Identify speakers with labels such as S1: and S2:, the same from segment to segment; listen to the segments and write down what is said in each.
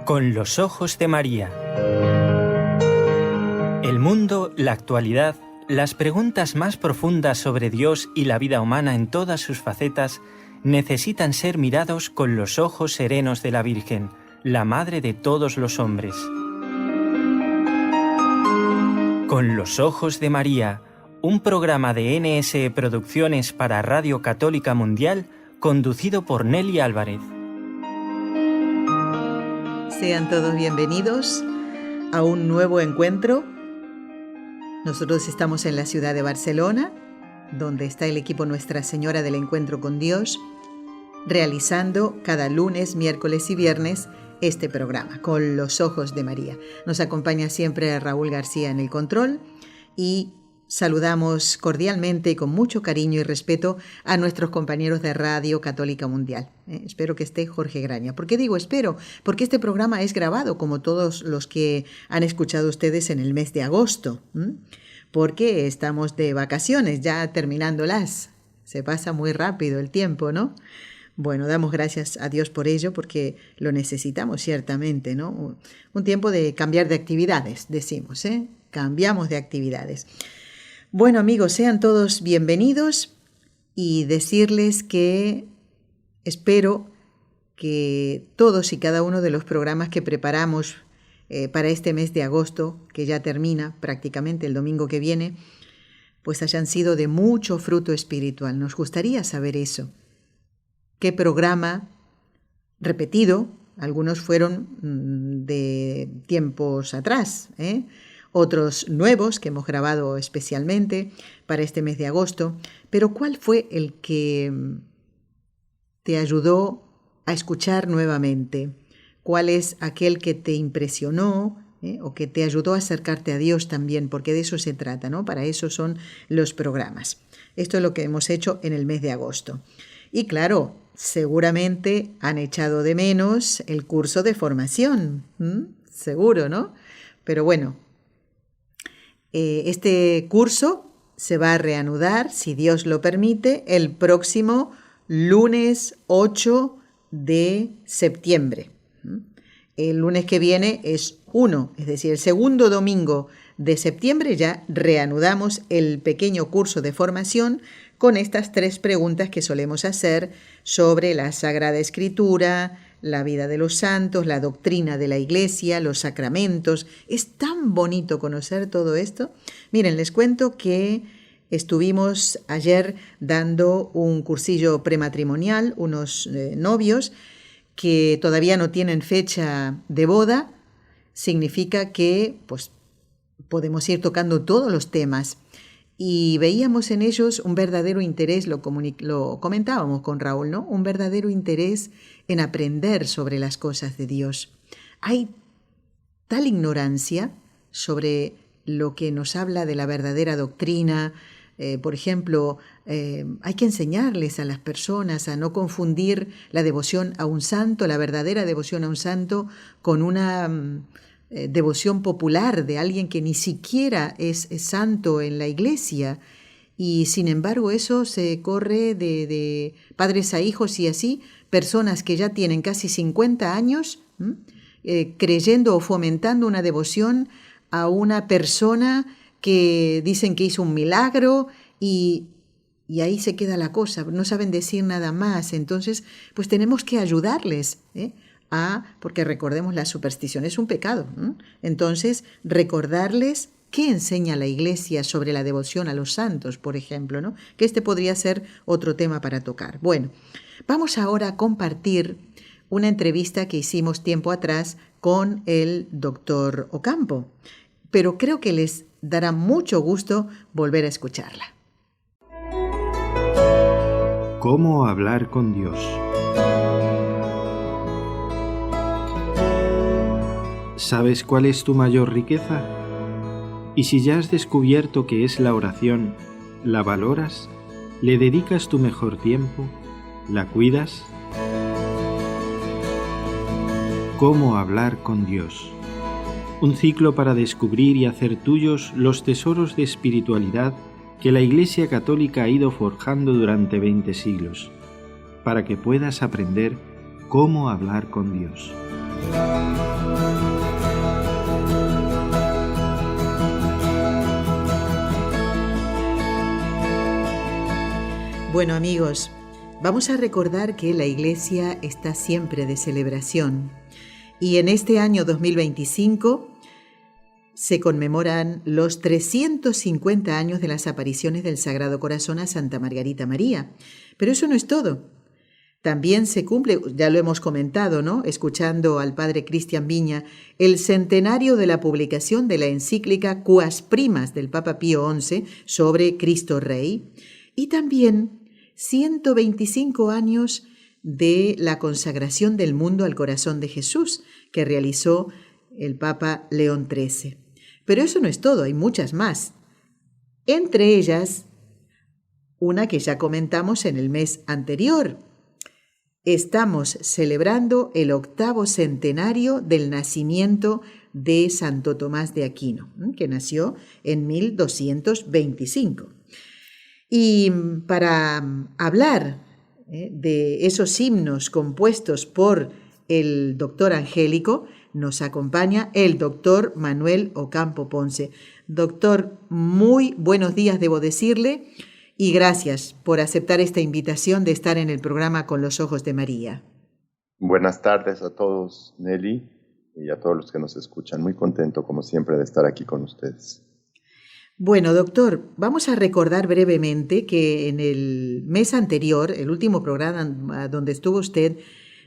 S1: Con los ojos de María. El mundo, la actualidad, las preguntas más profundas sobre Dios y la vida humana en todas sus facetas necesitan ser mirados con los ojos serenos de la Virgen, la Madre de todos los hombres. Con los ojos de María, un programa de NSE Producciones para Radio Católica Mundial, conducido por Nelly Álvarez.
S2: Sean todos bienvenidos a un nuevo encuentro. Nosotros estamos en la ciudad de Barcelona, donde está el equipo Nuestra Señora del Encuentro con Dios, realizando cada lunes, miércoles y viernes este programa, Con los Ojos de María. Nos acompaña siempre Raúl García en el control y saludamos cordialmente y con mucho cariño y respeto a nuestros compañeros de Radio Católica Mundial. Espero que esté Jorge Graña. ¿Por qué digo espero? Porque este programa es grabado, como todos los que han escuchado ustedes en el mes de agosto, porque estamos de vacaciones, ya terminándolas. Se pasa muy rápido el tiempo, ¿no? Bueno, damos gracias a Dios por ello, porque lo necesitamos ciertamente, ¿no? Un tiempo de cambiar de actividades, decimos, Cambiamos de actividades. Bueno, amigos, sean todos bienvenidos y decirles que espero que todos y cada uno de los programas que preparamos para este mes de agosto, que ya termina prácticamente el domingo que viene, pues hayan sido de mucho fruto espiritual. Nos gustaría saber eso. ¿Qué programa repetido? Algunos fueron de tiempos atrás, otros nuevos que hemos grabado especialmente para este mes de agosto. Pero ¿cuál fue el que te ayudó a escuchar nuevamente? ¿Cuál es aquel que te impresionó o que te ayudó a acercarte a Dios también? Porque de eso se trata, ¿no? Para eso son los programas. Esto es lo que hemos hecho en el mes de agosto. Y claro, seguramente han echado de menos el curso de formación. Seguro, ¿no? Pero bueno, este curso se va a reanudar, si Dios lo permite, el próximo lunes 8 de septiembre. El lunes que viene es 1, es decir, el segundo domingo de septiembre ya reanudamos el pequeño curso de formación con estas 3 preguntas que solemos hacer sobre la Sagrada Escritura, la vida de los santos, la doctrina de la Iglesia, los sacramentos. Es tan bonito conocer todo esto. Miren, les cuento que estuvimos ayer dando un cursillo prematrimonial, unos novios que todavía no tienen fecha de boda. Significa que pues, podemos ir tocando todos los temas. Y veíamos en ellos un verdadero interés, lo comentábamos con Raúl, ¿no? Un verdadero interés en aprender sobre las cosas de Dios. Hay tal ignorancia sobre lo que nos habla de la verdadera doctrina. Por ejemplo, hay que enseñarles a las personas a no confundir la devoción a un santo, la verdadera devoción a un santo, con una devoción popular de alguien que ni siquiera es santo en la iglesia, y sin embargo eso se corre de padres a hijos y así, personas que ya tienen casi 50 años creyendo o fomentando una devoción a una persona que dicen que hizo un milagro y ahí se queda la cosa, no saben decir nada más. Entonces, pues tenemos que ayudarles, porque recordemos, la superstición es un pecado. Entonces, recordarles qué enseña la Iglesia sobre la devoción a los santos, por ejemplo, ¿no? Que este podría ser otro tema para tocar. Bueno, vamos ahora a compartir una entrevista que hicimos tiempo atrás con el doctor Ocampo, pero creo que les dará mucho gusto volver a escucharla.
S3: ¿Cómo hablar con Dios? ¿Sabes cuál es tu mayor riqueza? Y si ya has descubierto que es la oración, ¿la valoras? ¿Le dedicas tu mejor tiempo? ¿La cuidas? ¿Cómo hablar con Dios? Un ciclo para descubrir y hacer tuyos los tesoros de espiritualidad que la Iglesia Católica ha ido forjando durante 20 siglos, para que puedas aprender cómo hablar con Dios.
S2: Bueno, amigos, vamos a recordar que la Iglesia está siempre de celebración y en este año 2025 se conmemoran los 350 años de las apariciones del Sagrado Corazón a Santa Margarita María. Pero eso no es todo. También se cumple, ya lo hemos comentado, ¿no?, escuchando al padre Cristian Viña, el centenario de la publicación de la encíclica Quas Primas del Papa Pío XI sobre Cristo Rey, y también 125 años de la consagración del mundo al corazón de Jesús, que realizó el Papa León XIII. Pero eso no es todo, hay muchas más. Entre ellas, una que ya comentamos en el mes anterior. Estamos celebrando el 8º centenario del nacimiento de Santo Tomás de Aquino, que nació en 1225. Y para hablar de esos himnos compuestos por el doctor Angélico, nos acompaña el doctor Manuel Ocampo Ponce. Doctor, muy buenos días, debo decirle, y gracias por aceptar esta invitación de estar en el programa Con los Ojos de María.
S4: Buenas tardes a todos, Nelly, y a todos los que nos escuchan. Muy contento, como siempre, de estar aquí con ustedes.
S2: Bueno, doctor, vamos a recordar brevemente que en el mes anterior, el último programa donde estuvo usted,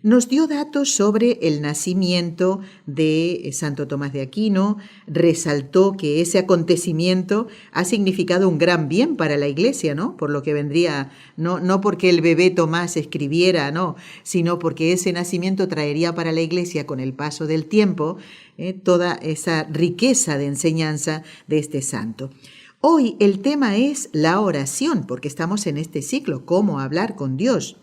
S2: nos dio datos sobre el nacimiento de Santo Tomás de Aquino, resaltó que ese acontecimiento ha significado un gran bien para la Iglesia, ¿no? Por lo que vendría, no porque el bebé Tomás escribiera, no, sino porque ese nacimiento traería para la Iglesia, con el paso del tiempo, toda esa riqueza de enseñanza de este santo. Hoy el tema es la oración, porque estamos en este ciclo, cómo hablar con Dios.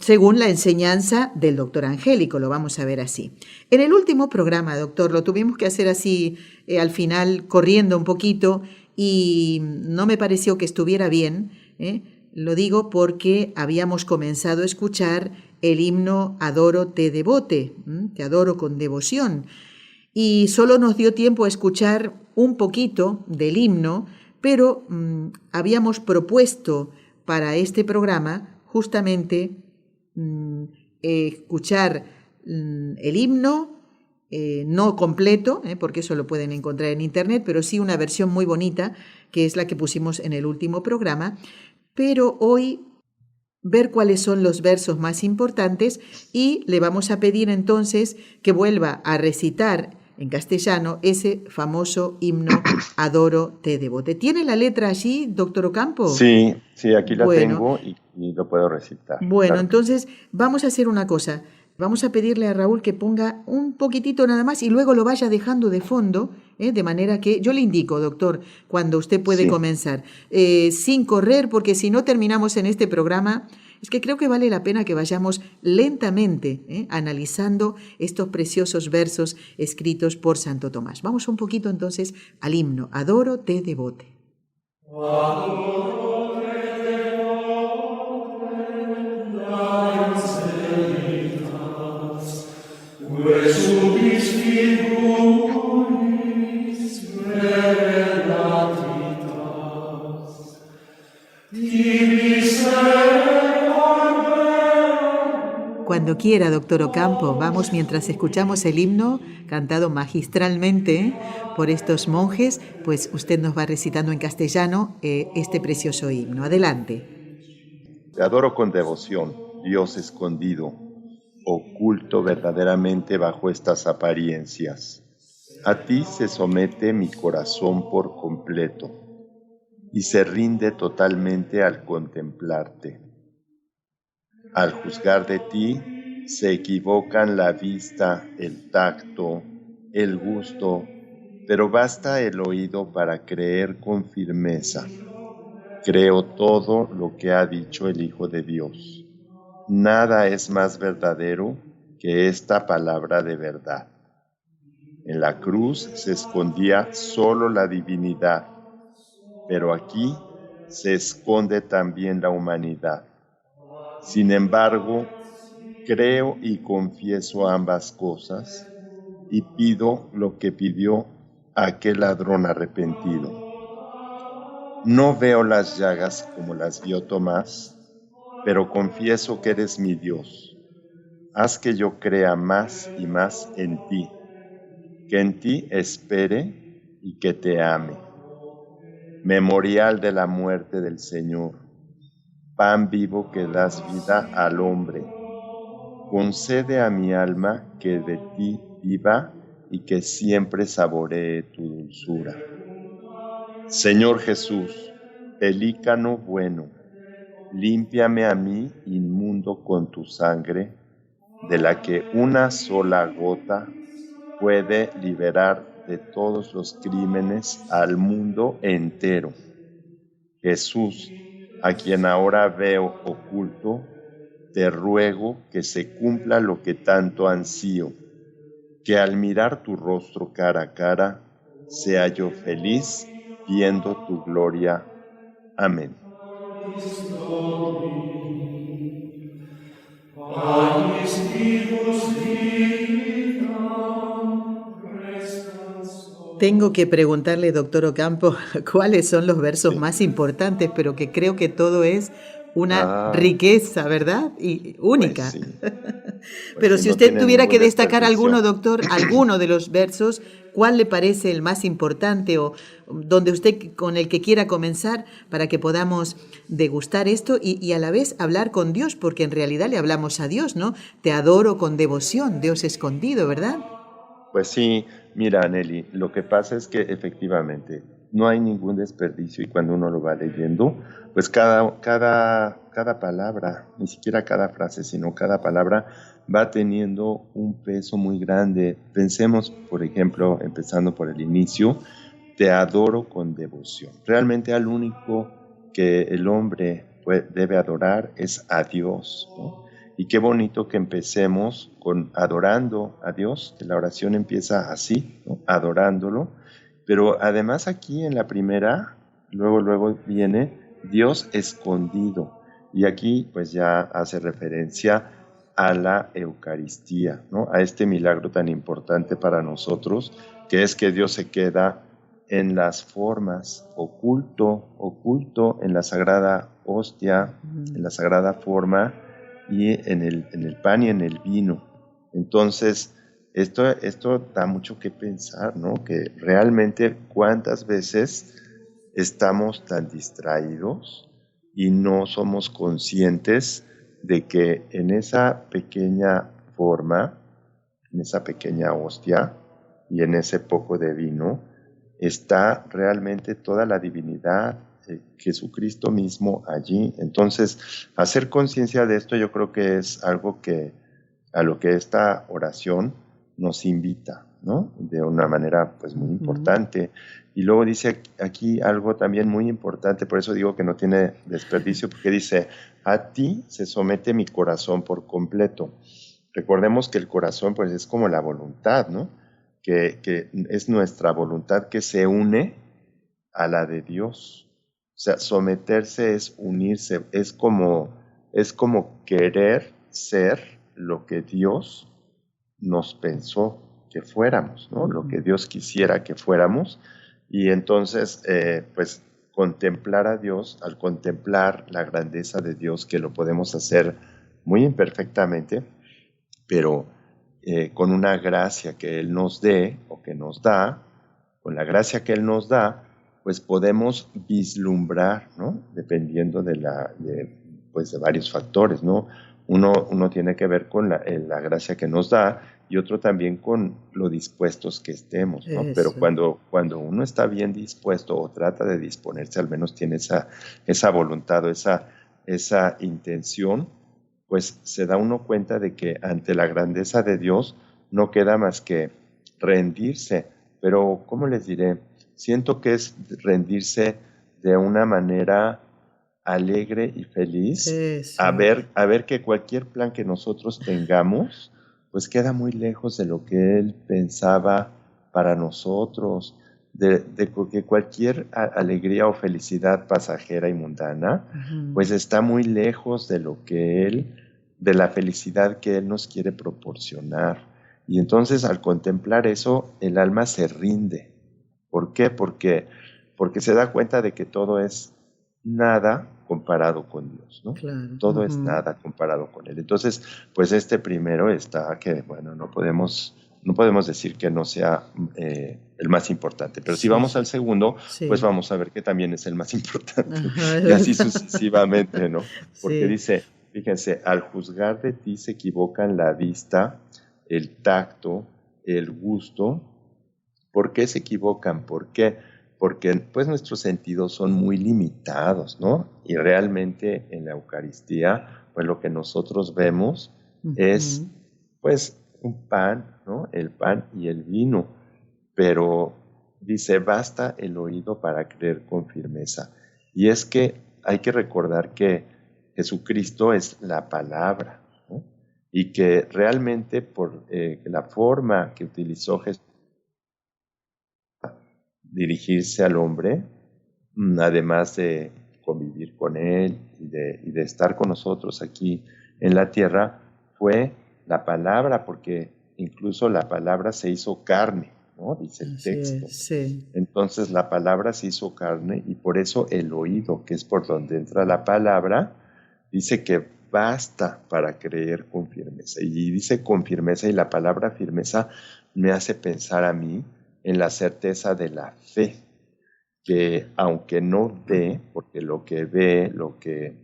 S2: Según la enseñanza del doctor Angélico, lo vamos a ver así. En el último programa, doctor, lo tuvimos que hacer así al final, corriendo un poquito, y no me pareció que estuviera bien. Lo digo porque habíamos comenzado a escuchar el himno Adoro te devote, te adoro con devoción, y solo nos dio tiempo a escuchar un poquito del himno, pero habíamos propuesto para este programa justamente escuchar el himno, no completo, porque eso lo pueden encontrar en internet, pero sí una versión muy bonita, que es la que pusimos en el último programa, pero hoy ver cuáles son los versos más importantes y le vamos a pedir entonces que vuelva a recitar en castellano ese famoso himno Adoro te devote. ¿Tiene la letra allí, doctor Ocampo?
S4: Sí, aquí la tengo y lo puedo recitar.
S2: Bueno,
S4: claro.
S2: Entonces vamos a hacer una cosa. Vamos a pedirle a Raúl que ponga un poquitito nada más y luego lo vaya dejando de fondo, de manera que yo le indico, doctor, cuando usted puede comenzar, sin correr, porque si no terminamos en este programa. Es que creo que vale la pena que vayamos lentamente analizando estos preciosos versos escritos por Santo Tomás. Vamos un poquito entonces al himno. Adoro te devote. Cuando quiera, doctor Ocampo, vamos mientras escuchamos el himno cantado magistralmente por estos monjes, pues usted nos va recitando en castellano este precioso himno. Adelante.
S4: Te adoro con devoción, Dios escondido, oculto verdaderamente bajo estas apariencias. A ti se somete mi corazón por completo y se rinde totalmente al contemplarte. Al juzgar de ti, se equivocan la vista, el tacto, el gusto, pero basta el oído para creer con firmeza. Creo todo lo que ha dicho el Hijo de Dios. Nada es más verdadero que esta palabra de verdad. En la cruz se escondía solo la divinidad, pero aquí se esconde también la humanidad. Sin embargo, creo y confieso ambas cosas y pido lo que pidió aquel ladrón arrepentido. No veo las llagas como las vio Tomás, pero confieso que eres mi Dios. Haz que yo crea más y más en ti, que en ti espere y que te ame. Memorial de la muerte del Señor, pan vivo que das vida al hombre. Concede a mi alma que de ti viva y que siempre saboree tu dulzura. Señor Jesús, pelícano bueno, límpiame a mí inmundo con tu sangre, de la que una sola gota puede liberar de todos los crímenes al mundo entero. Jesús, a quien ahora veo oculto, te ruego que se cumpla lo que tanto ansío, que al mirar tu rostro cara a cara, sea yo feliz viendo tu gloria. Amén.
S2: Tengo que preguntarle, doctor Ocampo, cuáles son los versos más importantes, pero que creo que todo es una riqueza, ¿verdad? Y única.
S4: Pues sí.
S2: Pero
S4: sí,
S2: si
S4: no
S2: usted
S4: tiene
S2: tuviera que
S4: ningún
S2: destacar
S4: desperdicio.
S2: alguno, doctor, alguno de los versos, ¿cuál le parece el más importante o donde usted con el que quiera comenzar para que podamos degustar esto y a la vez hablar con Dios? Porque en realidad le hablamos a Dios, ¿no? Te adoro con devoción, Dios escondido, ¿verdad?
S4: Pues sí, mira, Nelly, lo que pasa es que efectivamente no hay ningún desperdicio y cuando uno lo va leyendo, pues cada palabra, ni siquiera cada frase, sino cada palabra va teniendo un peso muy grande. Pensemos, por ejemplo, empezando por el inicio, te adoro con devoción. Realmente al único que el hombre debe adorar es a Dios, ¿no? Y qué bonito que empecemos con adorando a Dios, que la oración empieza así, ¿no? Adorándolo. Pero además aquí en la primera, luego viene Dios escondido. Y aquí pues ya hace referencia a la Eucaristía, ¿no? A este milagro tan importante para nosotros, que es que Dios se queda en las formas, oculto en la sagrada hostia, en la sagrada forma, y en el pan y en el vino. Entonces, esto da mucho que pensar, ¿no? Que realmente cuántas veces estamos tan distraídos y no somos conscientes de que en esa pequeña forma, en esa pequeña hostia y en ese poco de vino, está realmente toda la divinidad, Jesucristo mismo allí. Entonces, hacer conciencia de esto yo creo que es algo a lo que esta oración nos invita, ¿no? De una manera pues muy importante. Y luego dice aquí algo también muy importante, por eso digo que no tiene desperdicio, porque dice, a ti se somete mi corazón por completo. Recordemos que el corazón pues es como la voluntad, ¿no? Que es nuestra voluntad que se une a la de Dios. O sea, someterse es unirse, es como querer ser lo que Dios nos pensó que fuéramos, ¿no? Lo que Dios quisiera que fuéramos. Y entonces, pues, contemplar a Dios, al contemplar la grandeza de Dios, que lo podemos hacer muy imperfectamente, pero con una gracia que Él nos dé o que nos da, con la gracia que Él nos da, pues podemos vislumbrar, ¿no? Dependiendo de varios factores, ¿no? Uno tiene que ver con la gracia que nos da y otro también con lo dispuestos que estemos, ¿no?
S2: Eso.
S4: Pero cuando uno está bien dispuesto o trata de disponerse, al menos tiene esa voluntad o esa intención, pues se da uno cuenta de que ante la grandeza de Dios no queda más que rendirse. Pero, ¿cómo les diré? Siento que es rendirse de una manera alegre y feliz,
S2: Eso.
S4: a ver que cualquier plan que nosotros tengamos, pues queda muy lejos de lo que Él pensaba para nosotros, de que cualquier alegría o felicidad pasajera y mundana, pues está muy lejos de lo que de la felicidad que Él nos quiere proporcionar. Y entonces al contemplar eso, el alma se rinde. ¿Por qué? Porque porque se da cuenta de que todo es nada comparado con Dios, ¿no?
S2: Claro.
S4: Todo es nada comparado con Él. Entonces, pues este primero está que, bueno, no podemos decir que no sea el más importante, pero si vamos al segundo, pues vamos a ver que también es el más importante.
S2: Ajá,
S4: Y así sucesivamente, ¿no? Porque
S2: sí.
S4: dice, fíjense, al juzgar de ti se equivocan la vista, el tacto, el gusto. ¿Por qué se equivocan? ¿Por qué? Porque pues nuestros sentidos son muy limitados, ¿no? Y realmente en la Eucaristía, pues lo que nosotros vemos es pues un pan, ¿no? El pan y el vino. Pero dice, basta el oído para creer con firmeza. Y es que hay que recordar que Jesucristo es la palabra, ¿no? Y que realmente por la forma que utilizó Jesús dirigirse al hombre, además de convivir con él y de estar con nosotros aquí en la tierra, fue la palabra, porque incluso la palabra se hizo carne, ¿no? Dice el texto.
S2: Sí.
S4: Entonces la palabra se hizo carne y por eso el oído, que es por donde entra la palabra, dice que basta para creer con firmeza. Y dice con firmeza, y la palabra firmeza me hace pensar a mí en la certeza de la fe, que aunque no ve, porque lo que ve, lo que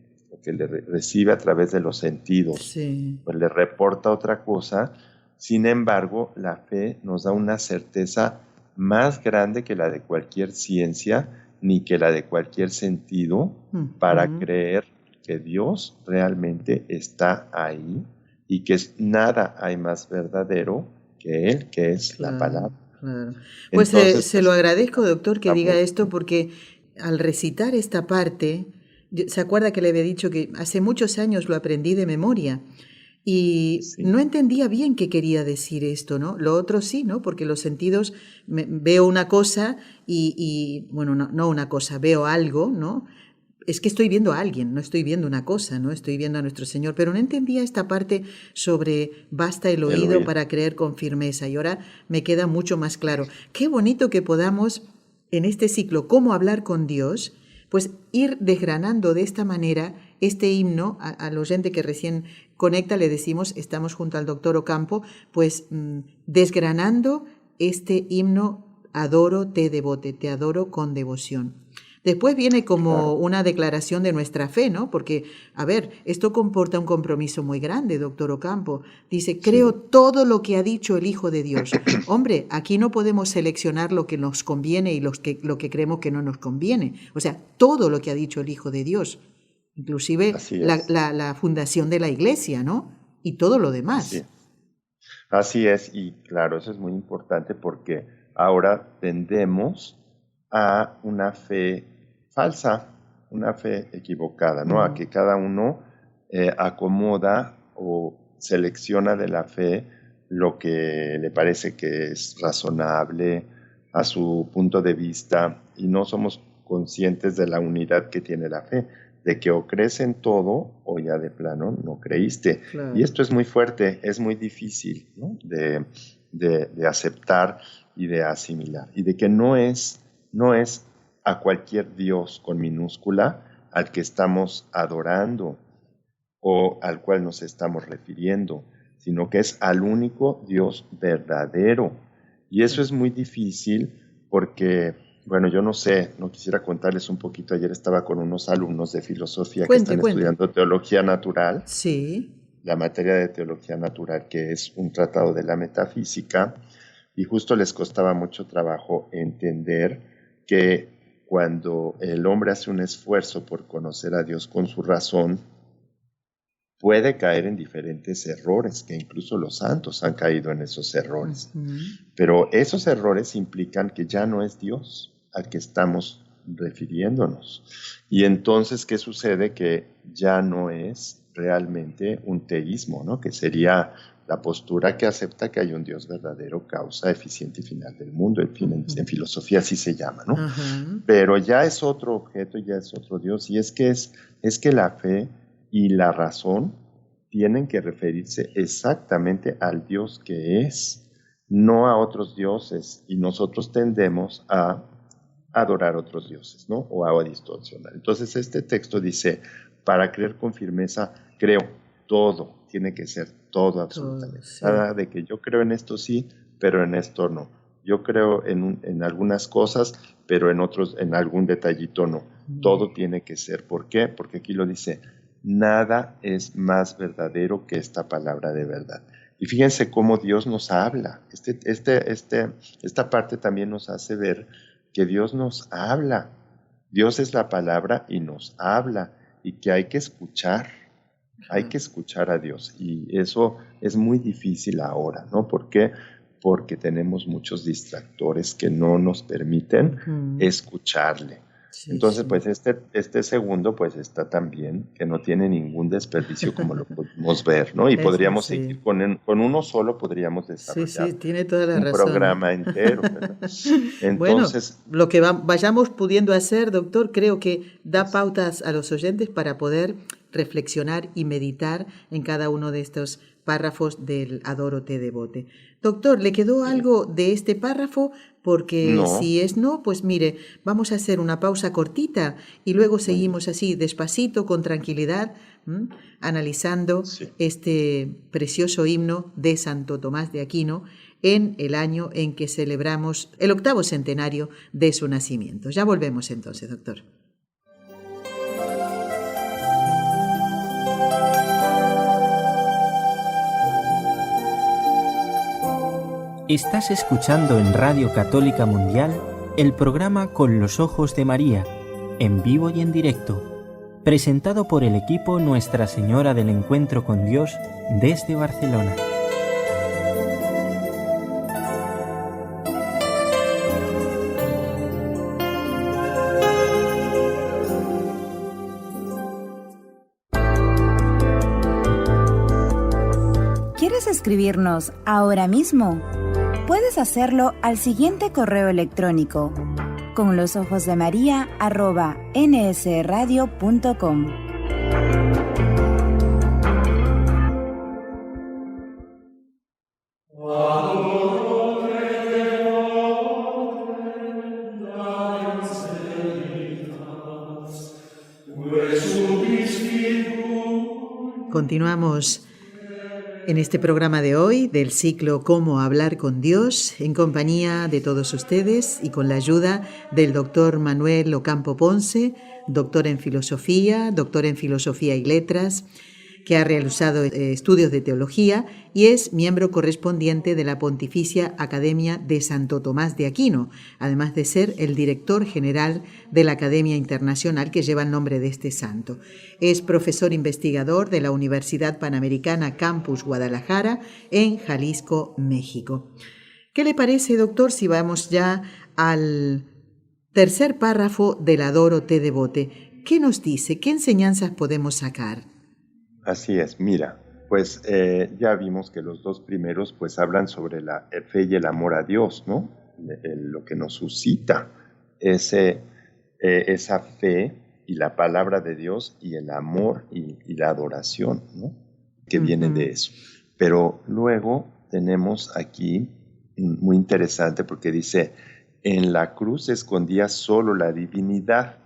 S4: le recibe a través de los sentidos, pues le reporta otra cosa, sin embargo, la fe nos da una certeza más grande que la de cualquier ciencia, ni que la de cualquier sentido, para creer que Dios realmente está ahí y que nada hay más verdadero que Él, que es la palabra.
S2: Claro. Pues
S4: Entonces,
S2: se lo agradezco, doctor, que diga
S4: vamos.
S2: esto, porque al recitar esta parte, se acuerda que le había dicho que hace muchos años lo aprendí de memoria y no entendía bien qué quería decir esto, ¿no? Lo otro sí, ¿no? Porque los sentidos, veo una cosa y bueno, no una cosa, veo algo, ¿no? Es que estoy viendo a alguien, no estoy viendo una cosa, no estoy viendo a nuestro Señor, pero no entendía esta parte sobre basta el oído para creer con firmeza y ahora me queda mucho más claro. Qué bonito que podamos en este ciclo, cómo hablar con Dios, pues ir desgranando de esta manera este himno. Al oyente que recién conecta le decimos, estamos junto al doctor Ocampo, pues desgranando este himno, adoro, te devote, te adoro con devoción. Después viene como una declaración de nuestra fe, ¿no? Porque, a ver, esto comporta un compromiso muy grande, doctor Ocampo. Dice, creo todo lo que ha dicho el Hijo de Dios. Hombre, aquí no podemos seleccionar lo que nos conviene y lo que creemos que no nos conviene. O sea, todo lo que ha dicho el Hijo de Dios. Inclusive la fundación de la Iglesia, ¿no? Y todo lo demás.
S4: Así es, y claro, eso es muy importante porque ahora tendemos a una fe falsa, una fe equivocada, ¿no? A que cada uno acomoda o selecciona de la fe lo que le parece que es razonable a su punto de vista y no somos conscientes de la unidad que tiene la fe, de que o crees en todo o ya de plano no creíste. Claro. Y esto es muy fuerte, es muy difícil, ¿no? de aceptar y de asimilar. Y de que no es a cualquier Dios con minúscula al que estamos adorando o al cual nos estamos refiriendo, sino que es al único Dios verdadero. Y eso es muy difícil porque, bueno, yo no sé, no quisiera contarles un poquito. Ayer estaba con unos alumnos de filosofía que están estudiando teología natural.
S2: Sí.
S4: La materia de teología natural, que es un tratado de la metafísica, y justo les costaba mucho trabajo entender que cuando el hombre hace un esfuerzo por conocer a Dios con su razón, puede caer en diferentes errores, que incluso los santos han caído en esos errores. Pero esos errores implican que ya no es Dios al que estamos refiriéndonos. Y entonces, ¿qué sucede? Que ya no es realmente un teísmo, ¿no? Que sería la postura que acepta que hay un Dios verdadero, causa, eficiente y final del mundo. En filosofía así se llama, ¿no? Pero ya es otro objeto, ya es otro Dios. Y es que la fe y la razón tienen que referirse exactamente al Dios que es, no a otros dioses. Y nosotros tendemos a adorar otros dioses, ¿no? O a distorsionar. Entonces este texto dice, para creer con firmeza, creo todo, tiene que ser todo absolutamente.
S2: Sí.
S4: Nada de que yo creo en esto sí, pero en esto no. Yo creo en algunas cosas, pero en algún detallito no. Todo tiene que ser. ¿Por qué? Porque aquí lo dice, nada es más verdadero que esta palabra de verdad. Y fíjense cómo Dios nos habla. Esta parte también nos hace ver que Dios nos habla. Dios es la palabra y nos habla, y que hay que escuchar. Hay que escuchar a Dios, y eso es muy difícil ahora, ¿no? ¿Por qué? Porque tenemos muchos distractores que no nos permiten escucharle.
S2: Sí,
S4: Entonces,
S2: sí.
S4: pues este segundo, pues está también, que no tiene ningún desperdicio como lo podemos ver, ¿no? Y podríamos
S2: Sí.
S4: seguir con uno solo, podríamos
S2: Sí,
S4: desarrollar
S2: tiene toda la
S4: un
S2: razón.
S4: programa entero, ¿verdad?
S2: Bueno,
S4: Entonces,
S2: lo que vayamos pudiendo hacer, doctor, creo que da pautas a los oyentes para poder reflexionar y meditar en cada uno de estos párrafos del Adoro te devote. Doctor, ¿le quedó algo de este párrafo? Porque
S4: no,
S2: si es no, pues mire, vamos a hacer una pausa cortita y luego seguimos así despacito, con tranquilidad, analizando
S4: sí.
S2: este precioso himno de Santo Tomás de Aquino en el año en que celebramos el 8º centenario de su nacimiento. Ya volvemos entonces, doctor.
S1: Estás escuchando en Radio Católica Mundial el programa Con los Ojos de María, en vivo y en directo, presentado por el equipo Nuestra Señora del Encuentro con Dios desde Barcelona.
S5: ¿Quieres escribirnos ahora mismo? Puedes hacerlo al siguiente correo electrónico: conlosojosdemaria@nsradio.com.
S2: Continuamos en este programa de hoy del ciclo Cómo hablar con Dios, en compañía de todos ustedes y con la ayuda del doctor Manuel Ocampo Ponce, doctor en Filosofía y Letras, que ha realizado estudios de teología y es miembro correspondiente de la Pontificia Academia de Santo Tomás de Aquino, además de ser el director general de la Academia Internacional que lleva el nombre de este santo. Es profesor investigador de la Universidad Panamericana Campus Guadalajara en Jalisco, México. ¿Qué le parece, doctor, si vamos ya al tercer párrafo del Adoro te devote? ¿Qué nos dice? ¿Qué enseñanzas podemos sacar?
S4: Así es, mira, pues ya vimos que los dos primeros pues hablan sobre la fe y el amor a Dios, ¿no? Lo que nos suscita esa fe y la palabra de Dios y el amor y la adoración, ¿no? Que viene de eso. Pero luego tenemos aquí, muy interesante, porque dice, en la cruz se escondía solo la divinidad.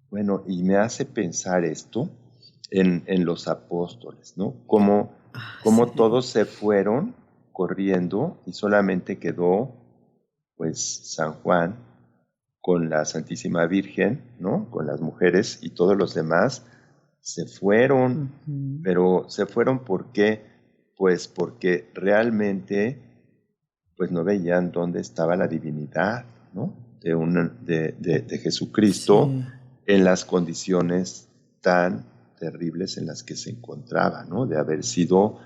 S4: Bueno, y me hace pensar esto en los apóstoles, ¿no? Cómo todos se fueron corriendo y solamente quedó, pues, San Juan con la Santísima Virgen, ¿no? Con las mujeres, y todos los demás se fueron. Pero se fueron ¿por qué? Pues porque realmente pues no veían dónde estaba la divinidad, ¿no? De Jesucristo, sí, en las condiciones tan terribles en las que se encontraba, ¿no? De haber sido,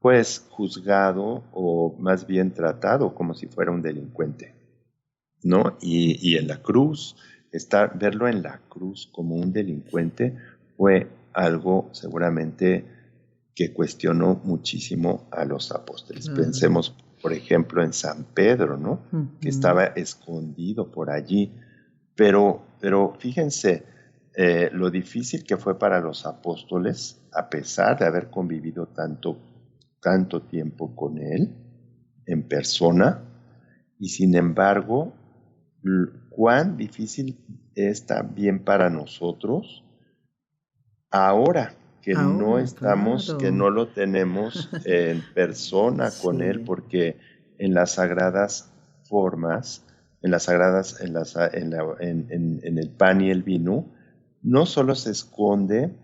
S4: pues, juzgado o más bien tratado como si fuera un delincuente, ¿no? Y en la cruz, verlo en la cruz como un delincuente fue algo seguramente que cuestionó muchísimo a los apóstoles. Pensemos, por ejemplo, en San Pedro, ¿no? Que estaba escondido por allí. Pero fíjense, lo difícil que fue para los apóstoles, a pesar de haber convivido tanto tiempo con él en persona, y sin embargo cuán difícil es también para nosotros ahora que no estamos,
S2: claro.
S4: que no lo tenemos en persona con
S2: Sí.
S4: Él, porque en las sagradas formas, en el pan y el vino, no solo se esconde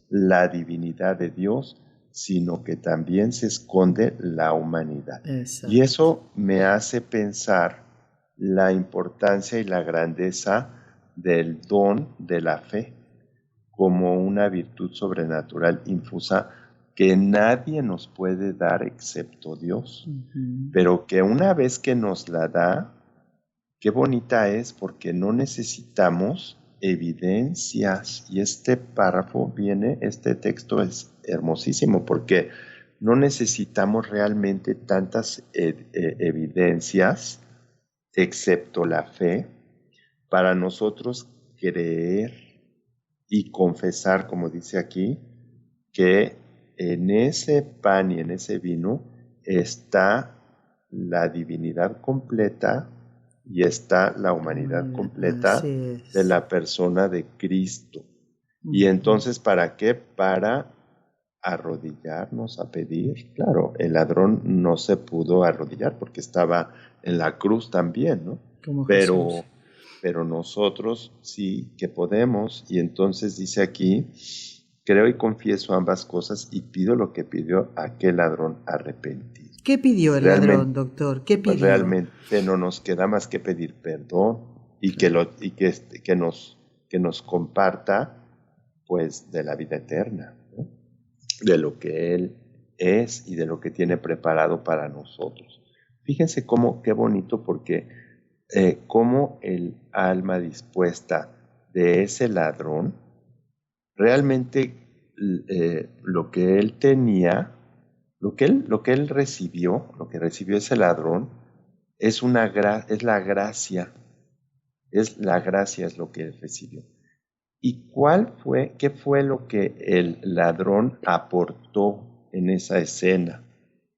S4: la divinidad de Dios, sino que también se esconde la humanidad.
S2: Exacto.
S4: Y eso me hace pensar la importancia y la grandeza del don de la fe como una virtud sobrenatural infusa que nadie nos puede dar excepto Dios, pero que una vez que nos la da, qué bonita es, porque no necesitamos evidencias. Y este texto es hermosísimo, porque no necesitamos realmente tantas evidencias, excepto la fe, para nosotros creer y confesar, como dice aquí, que en ese pan y en ese vino está la divinidad completa y está la humanidad completa de la persona de Cristo. Y entonces, ¿para qué? Para arrodillarnos a pedir. Claro, el ladrón no se pudo arrodillar porque estaba en la cruz también, ¿no?
S2: Como Jesús.
S4: Pero nosotros sí que podemos, y entonces dice aquí, creo y confieso ambas cosas y pido lo que pidió aquel ladrón arrepentido.
S2: ¿Qué pidió el ladrón, doctor? ¿Qué pidió?
S4: Pues realmente no nos queda más que pedir perdón y que nos comparta pues de la vida eterna, ¿no? De lo que Él es y de lo que tiene preparado para nosotros. Fíjense qué bonito, porque cómo el alma dispuesta de ese ladrón, realmente lo que él tenía, lo que él recibió, lo que recibió ese ladrón, es la gracia. La gracia es lo que él recibió. ¿Y qué fue lo que el ladrón aportó en esa escena?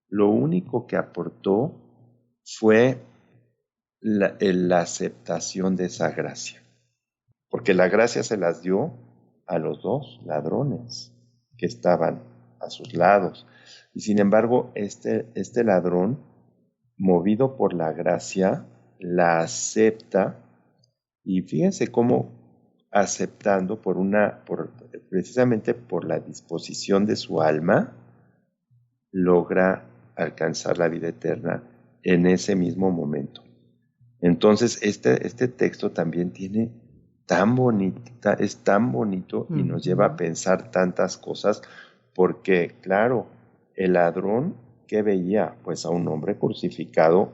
S4: Lo único que aportó fue la aceptación de esa gracia. Porque la gracia se las dio a los dos ladrones que estaban a sus lados. Y sin embargo, este ladrón, movido por la gracia, la acepta. Y fíjense cómo aceptando precisamente por la disposición de su alma, logra alcanzar la vida eterna en ese mismo momento. Entonces, este texto también es tan bonito y nos lleva a pensar tantas cosas, porque, claro, el ladrón, ¿qué veía? Pues a un hombre crucificado.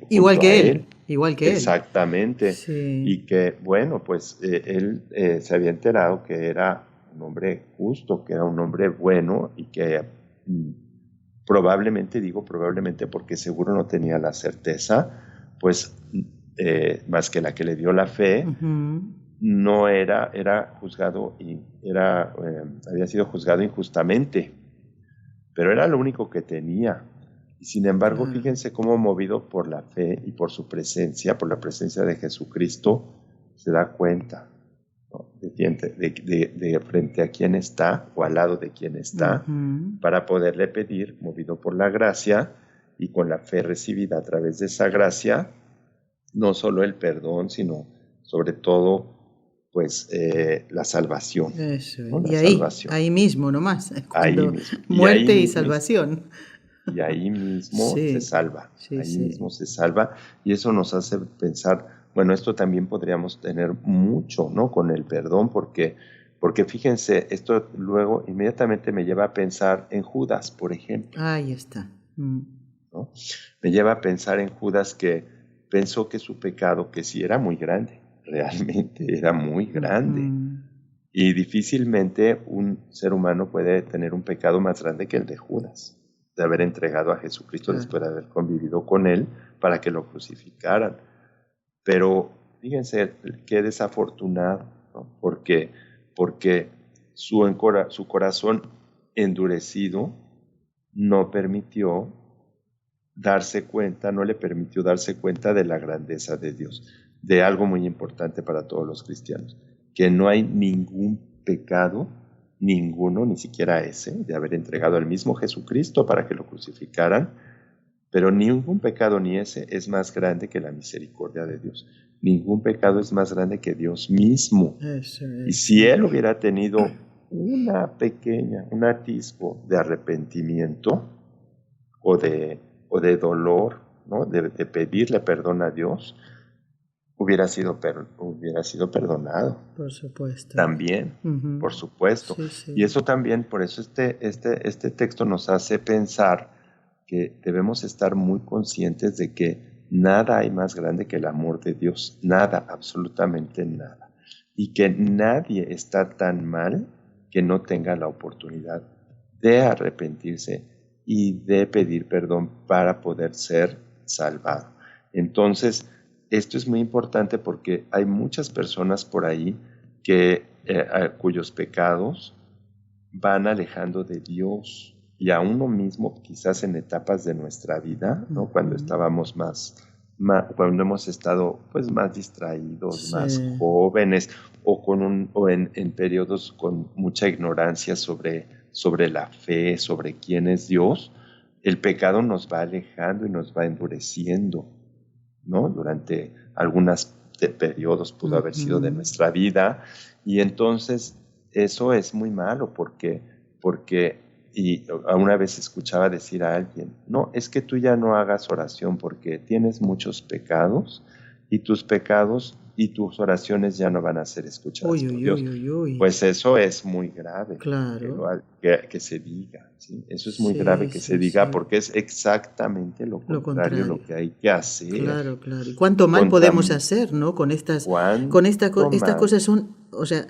S2: Igual que él.
S4: Exactamente.
S2: Sí.
S4: Y que, bueno, pues él se había enterado que era un hombre justo, que era un hombre bueno y que probablemente porque seguro no tenía la certeza, pues más que la que le dio la fe, no era juzgado había sido juzgado injustamente, pero era lo único que tenía. Y sin embargo, fíjense cómo, movido por la fe y por su presencia, por la presencia de Jesucristo, se da cuenta, ¿no? de frente a quién está o al lado de quién está, para poderle pedir, movido por la gracia y con la fe recibida a través de esa gracia, no solo el perdón, sino sobre todo pues la salvación.
S2: Eso.
S4: ¿No?
S2: Y ahí mismo nomás, cuando muerte y salvación.
S4: Y ahí mismo se salva, mismo se salva, y eso nos hace pensar, bueno, esto también podríamos tener mucho, ¿no? Con el perdón, porque fíjense, esto luego inmediatamente me lleva a pensar en Judas, por ejemplo.
S2: Ahí está.
S4: ¿No? Me lleva a pensar en Judas, que pensó que su pecado, que sí era muy grande, realmente era muy grande, y difícilmente un ser humano puede tener un pecado más grande que el de Judas, de haber entregado a Jesucristo después de haber convivido con Él para que lo crucificaran. Pero fíjense qué desafortunado, ¿no? Porque su corazón endurecido no permitió darse cuenta, no le permitió darse cuenta de la grandeza de Dios, de algo muy importante para todos los cristianos, que no hay ningún pecado, ninguno, ni siquiera ese, de haber entregado al mismo Jesucristo para que lo crucificaran, pero ningún pecado ni ese es más grande que la misericordia de Dios. Ningún pecado es más grande que Dios mismo. Y si Él hubiera tenido un atisbo de arrepentimiento o de dolor, ¿no? de pedirle perdón a Dios, hubiera sido perdonado.
S2: Por supuesto.
S4: También, por supuesto. Sí. Y eso también, por eso este texto nos hace pensar que debemos estar muy conscientes de que nada hay más grande que el amor de Dios, nada, absolutamente nada. Y que nadie está tan mal que no tenga la oportunidad de arrepentirse y de pedir perdón para poder ser salvado. Entonces, esto es muy importante porque hay muchas personas por ahí cuyos pecados van alejando de Dios y a uno mismo, quizás en etapas de nuestra vida, ¿no? Cuando estábamos cuando hemos estado pues más distraídos, más jóvenes, o en periodos con mucha ignorancia sobre la fe, sobre quién es Dios, el pecado nos va alejando y nos va endureciendo, ¿no? Durante algunos periodos pudo haber sido de nuestra vida, y entonces eso es muy malo porque y una vez escuchaba decir a alguien, no, es que tú ya no hagas oración porque tienes muchos pecados y tus pecados y tus oraciones ya no van a ser escuchadas por Dios. Pues eso es muy grave, claro, que se diga, ¿sí? Eso es muy grave que se diga porque es exactamente lo contrario lo que hay que hacer.
S2: Claro. ¿Y cuánto mal podemos hacer, ¿no? Con estas cosas son, o sea,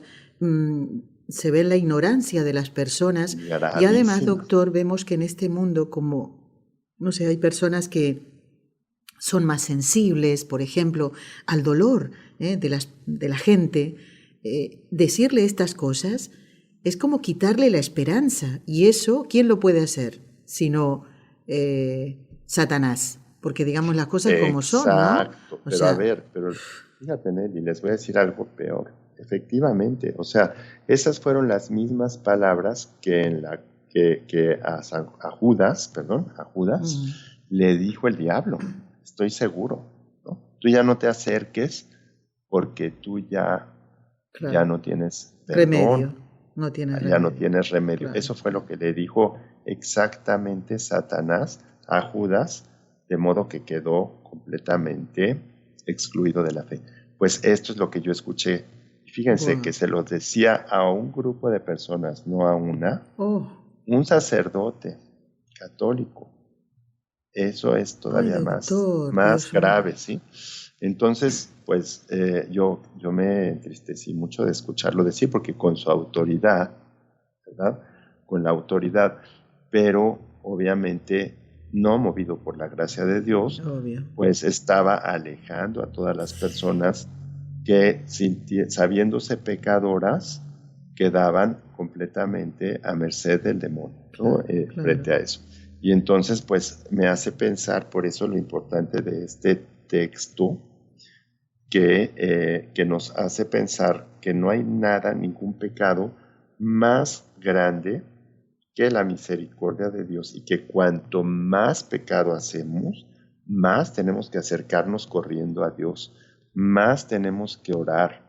S2: se ve la ignorancia de las personas. Y además, doctor, vemos que en este mundo, como, no sé, hay personas que son más sensibles, por ejemplo, al dolor de la gente. Decirle estas cosas es como quitarle la esperanza. Y eso, ¿quién lo puede hacer? Sino Satanás. Porque digamos las cosas como son, ¿no?
S4: Exacto, pero fíjate, Nelly, les voy a decir algo peor. Efectivamente, o sea, esas fueron las mismas palabras que a Judas le dijo el diablo. Estoy seguro, ¿no? Tú ya no te acerques porque tú ya no tienes perdón,
S2: remedio.
S4: Ya no tienes remedio.
S2: Claro.
S4: Eso fue lo que le dijo exactamente Satanás a Judas, de modo que quedó completamente excluido de la fe. Pues esto es lo que yo escuché. Fíjense que se lo decía a un grupo de personas, no a una. Un sacerdote católico. Eso es todavía más grave, ¿sí? Entonces, pues yo me entristecí mucho de escucharlo decir, porque con su autoridad, ¿verdad? Con la autoridad, pero obviamente no movido por la gracia de Dios, pues estaba alejando a todas las personas que sabiéndose pecadoras quedaban completamente a merced del demonio, ¿no? Frente a eso. Y entonces pues me hace pensar, por eso lo importante de este texto, que nos hace pensar que no hay ningún pecado más grande que la misericordia de Dios, y que cuanto más pecado hacemos, más tenemos que acercarnos corriendo a Dios, más tenemos que orar,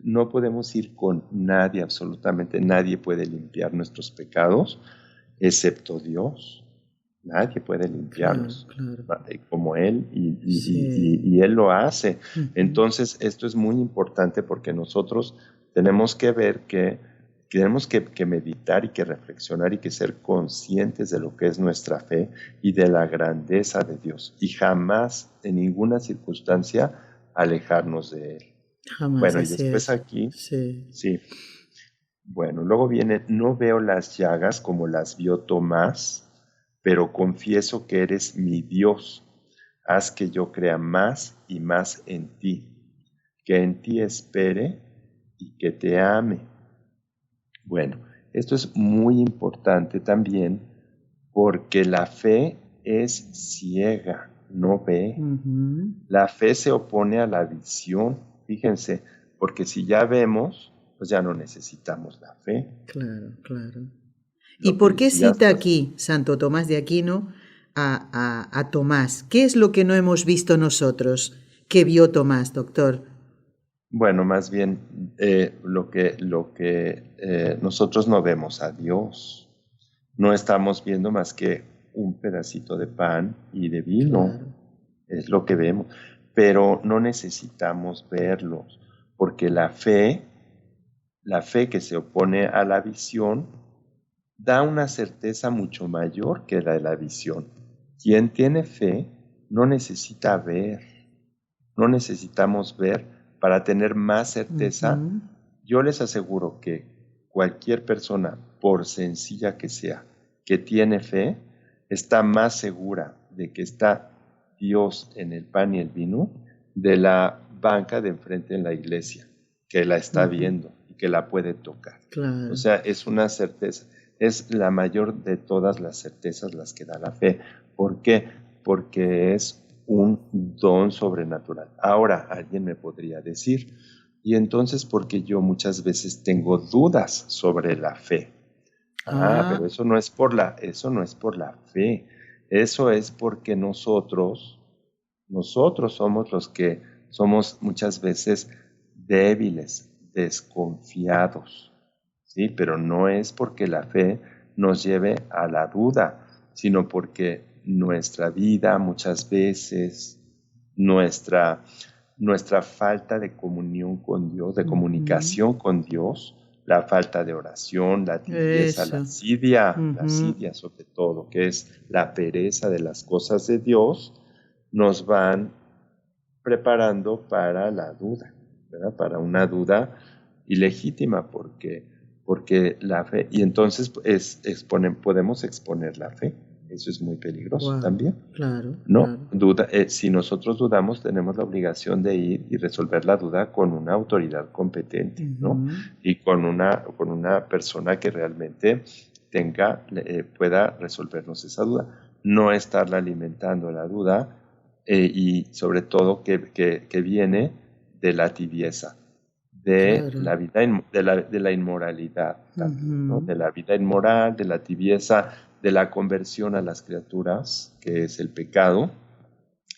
S4: no podemos ir con nadie, absolutamente nadie puede limpiar nuestros pecados, excepto Dios. Nadie puede limpiarlos, claro. Como Él, y Él lo hace. Entonces, esto es muy importante porque nosotros tenemos que ver tenemos que meditar y que reflexionar y que ser conscientes de lo que es nuestra fe y de la grandeza de Dios, y jamás, en ninguna circunstancia, alejarnos de Él.
S2: Jamás.
S4: Bueno, y después aquí, sí. Bueno, luego viene, no veo las llagas como las vio Tomás, pero confieso que eres mi Dios. Haz que yo crea más y más en ti, que en ti espere y que te ame. Bueno, esto es muy importante también porque la fe es ciega, no ve.
S2: Ujú.
S4: La fe se opone a la visión, fíjense, porque si ya vemos, pues ya no necesitamos la fe.
S2: Claro, claro. ¿Y
S4: Lo
S2: por
S4: que
S2: qué
S4: si ya
S2: cita
S4: estás-
S2: aquí Santo Tomás de Aquino a Tomás? ¿Qué es lo que no hemos visto nosotros que vio Tomás, doctor?
S4: Bueno, más bien nosotros no vemos a Dios. No estamos viendo más que un pedacito de pan y de vino.
S2: Claro.
S4: Es lo que vemos. Pero no necesitamos verlos, porque la fe que se opone a la visión, da una certeza mucho mayor que la de la visión. Quien tiene fe no necesita ver, no necesitamos ver para tener más certeza.
S2: Ujú.
S4: Yo les aseguro que cualquier persona, por sencilla que sea, que tiene fe, está más segura de que está Dios en el pan y el vino de la banca de enfrente en la iglesia, que la está viendo y que la puede tocar.
S2: Claro.
S4: O sea, es una certeza, es la mayor de todas las certezas las que da la fe. ¿Por qué? Porque es un don sobrenatural. Ahora, alguien me podría decir, y entonces, porque yo muchas veces tengo dudas sobre la fe. Pero eso no es por la fe. Eso es porque nosotros somos los que somos muchas veces débiles, desconfiados, ¿sí? Pero no es porque la fe nos lleve a la duda, sino porque nuestra vida muchas veces, nuestra falta de comunión con Dios, de comunicación con Dios, la falta de oración, la tibieza,
S2: Eso.
S4: la asidia sobre todo, que es la pereza de las cosas de Dios, nos van preparando para la duda, ¿verdad? Para una duda ilegítima, porque la fe, y entonces podemos exponer la fe. Eso es muy peligroso también.
S2: Claro.
S4: No, duda, si nosotros dudamos, tenemos la obligación de ir y resolver la duda con una autoridad competente, ¿no? Y con una persona que realmente pueda resolvernos esa duda. No estarla alimentando la duda y sobre todo que viene de la tibieza, de la vida, de la inmoralidad también, ¿no? De la vida inmoral, de la tibieza, de la conversión a las criaturas, que es el pecado,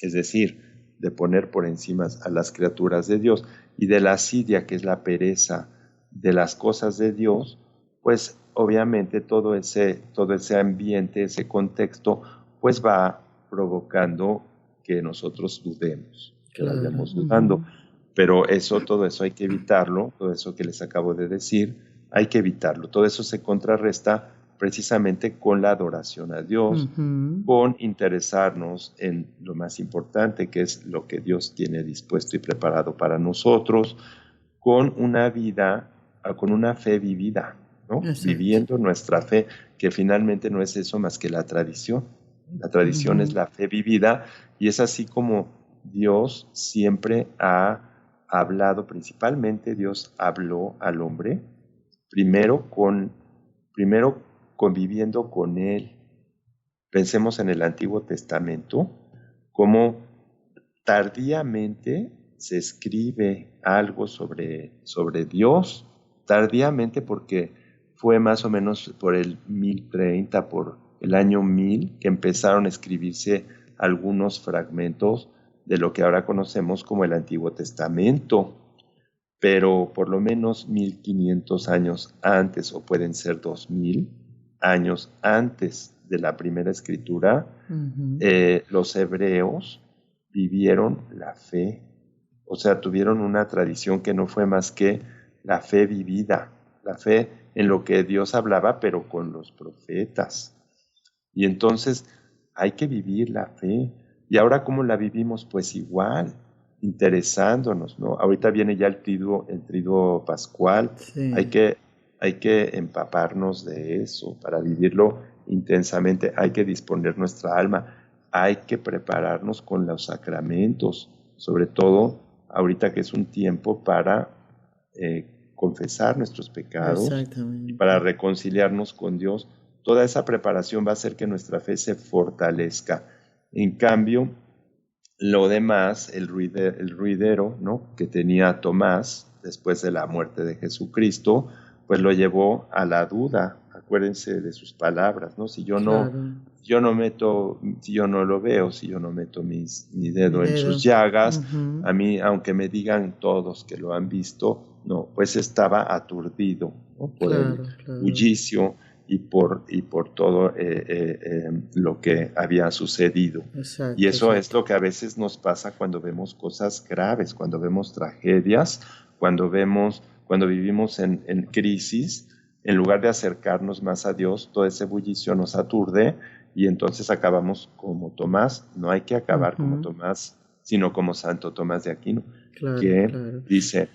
S4: es decir, de poner por encima a las criaturas de Dios, y de la asidia, que es la pereza de las cosas de Dios, pues obviamente todo ese ambiente, ese contexto, pues va provocando que nosotros dudemos, que vayamos dudando. Pero todo eso hay que evitarlo, todo eso que les acabo de decir, hay que evitarlo. Todo eso se contrarresta precisamente con la adoración a Dios, con interesarnos en lo más importante, que es lo que Dios tiene dispuesto y preparado para nosotros, con una vida, con una fe vivida, ¿no? Viviendo nuestra fe, que finalmente no es eso más que la tradición. La tradición es la fe vivida, y es así como Dios siempre ha hablado, principalmente Dios habló al hombre, primero conviviendo con él. Pensemos en el Antiguo Testamento, cómo tardíamente se escribe algo sobre Dios, tardíamente porque fue más o menos por el 1030, por el año 1000, que empezaron a escribirse algunos fragmentos de lo que ahora conocemos como el Antiguo Testamento, pero por lo menos 1500 años antes, o pueden ser 2000 años antes de la primera escritura, los hebreos vivieron la fe, o sea, tuvieron una tradición que no fue más que la fe vivida, la fe en lo que Dios hablaba, pero con los profetas. Y entonces hay que vivir la fe. Y ahora, ¿cómo la vivimos? Pues igual, interesándonos, ¿no? Ahorita viene ya el triduo pascual.
S2: Sí.
S4: Hay que empaparnos de eso para vivirlo intensamente. Hay que disponer nuestra alma. Hay que prepararnos con los sacramentos, sobre todo ahorita que es un tiempo para confesar nuestros pecados y para reconciliarnos con Dios. toda esa preparación va a hacer que nuestra fe se fortalezca. En cambio, lo demás, el ruidero, ¿no?, que tenía Tomás después de la muerte de Jesucristo, pues lo llevó a la duda. Acuérdense de sus palabras, ¿no? Si yo no lo veo, si yo no meto mi dedo en sus llagas, a mí, aunque me digan todos que lo han visto, no, pues estaba aturdido, ¿no?, por el bullicio y por todo lo que había sucedido.
S2: Exacto,
S4: y eso es lo que a veces nos pasa cuando vemos cosas graves, cuando vemos tragedias, cuando vivimos en crisis. En lugar de acercarnos más a Dios, todo ese bullicio nos aturde y entonces acabamos como Tomás. No hay que acabar como Tomás, sino como Santo Tomás de Aquino, que dice: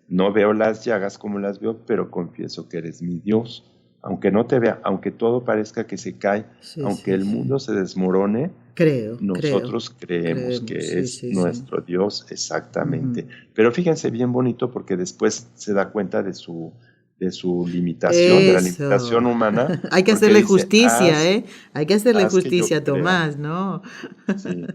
S4: no veo las llagas como las veo, pero confieso que eres mi Dios. Aunque no te vea, aunque todo parezca que se cae, aunque el mundo se desmorone, nosotros creemos que es nuestro Dios, exactamente. Pero fíjense, bien bonito, porque después se da cuenta de su limitación, de la limitación humana.
S2: Hay que hacerle justicia, hay que hacerle justicia a Tomás, ¿no?
S4: Sí,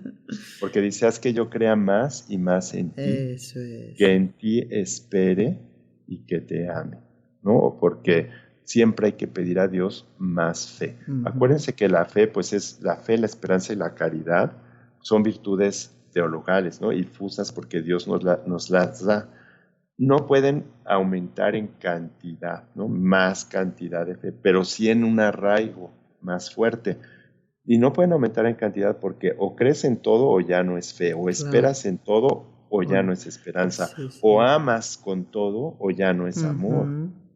S4: porque dice: haz que yo crea más y más en ti,
S2: eso es.
S4: que en ti espere y que te ame, ¿no? Porque siempre hay que pedir a Dios más fe. Acuérdense que la fe, pues es la fe, la esperanza y la caridad, son virtudes teologales, ¿no?, y fusas porque Dios nos las da. No pueden aumentar en cantidad, ¿no?, más cantidad de fe, pero sí en un arraigo más fuerte. Y no pueden aumentar en cantidad porque o crees en todo o ya no es fe, o esperas en todo o ya no es esperanza, o amas con todo o ya no es amor,